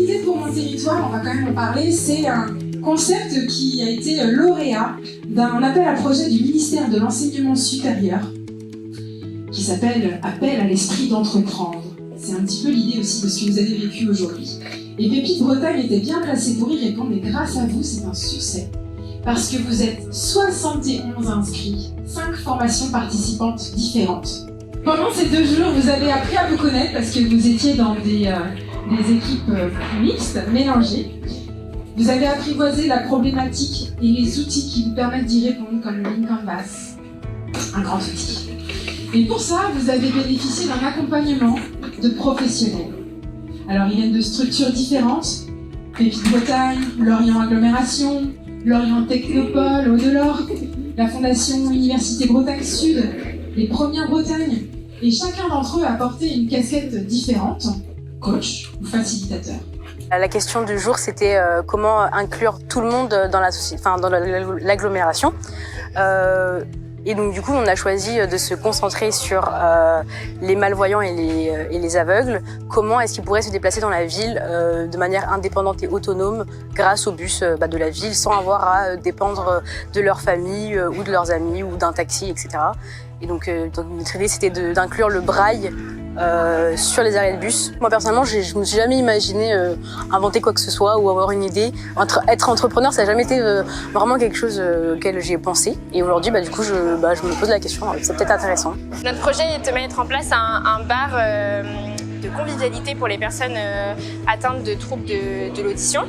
l'idée pour mon territoire, on va quand même en parler, c'est un concept qui a été lauréat d'un appel à projet du ministère de l'Enseignement supérieur qui s'appelle « Appel à l'esprit d'entreprendre ». C'est un petit peu l'idée aussi de ce que vous avez vécu aujourd'hui. Et Pépite Bretagne était bien placée pour y répondre, et grâce à vous, c'est un succès. Parce que vous êtes 71 inscrits, 5 formations participantes différentes. Pendant ces 2 jours, vous avez appris à vous connaître parce que vous étiez dans des équipes mixtes, mélangées. Vous avez apprivoisé la problématique et les outils qui vous permettent d'y répondre, comme le Lean Canvas, un grand outil. Et pour ça, vous avez bénéficié d'un accompagnement de professionnels. Alors, ils viennent de structures différentes, Pépite Bretagne, Lorient Agglomération, Lorient Technopole, Audelore, la Fondation Université Bretagne Sud, les Premières Bretagne, et chacun d'entre eux a porté une casquette différente, coach ou facilitateur. La question du jour, c'était comment inclure tout le monde dans l'agglomération. Et donc du coup, on a choisi de se concentrer sur les malvoyants et les aveugles. Comment est-ce qu'ils pourraient se déplacer dans la ville de manière indépendante et autonome grâce au bus de la ville, sans avoir à dépendre de leur famille ou de leurs amis ou d'un taxi, etc. Et donc notre idée, c'était d'inclure le braille sur les arrêts de bus. Moi personnellement, je me suis jamais imaginé inventer quoi que ce soit ou avoir une idée. Être entrepreneur, ça n'a jamais été vraiment quelque chose auquel j'ai pensé. Et aujourd'hui, du coup, je me pose la question. C'est peut-être intéressant. Notre projet est de mettre en place un bar de convivialité pour les personnes atteintes de troubles de l'audition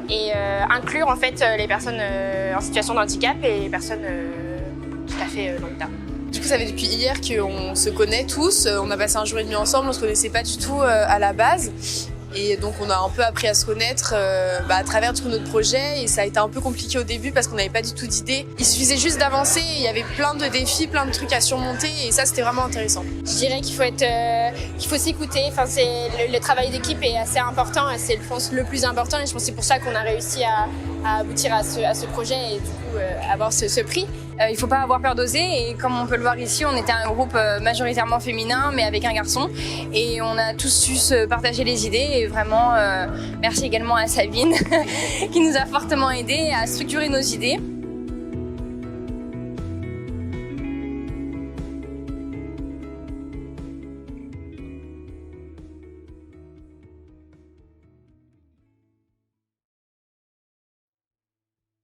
et inclure en fait les personnes en situation de handicap et les personnes tout à fait lambda. Du coup, ça fait depuis hier qu'on se connaît tous. On a passé un jour et demi ensemble, on se connaissait pas du tout à la base. Et donc, on a un peu appris à se connaître à travers notre projet. Et ça a été un peu compliqué au début parce qu'on n'avait pas du tout d'idées. Il suffisait juste d'avancer. Il y avait plein de défis, plein de trucs à surmonter. Et ça, c'était vraiment intéressant. Je dirais qu'il faut s'écouter. Enfin, le travail d'équipe est assez important. C'est le plus important. Et je pense que c'est pour ça qu'on a réussi à aboutir à ce projet et du coup avoir ce prix. Il ne faut pas avoir peur d'oser et comme on peut le voir ici, on était un groupe majoritairement féminin mais avec un garçon et on a tous su se partager les idées et vraiment merci également à Sabine qui nous a fortement aidés à structurer nos idées.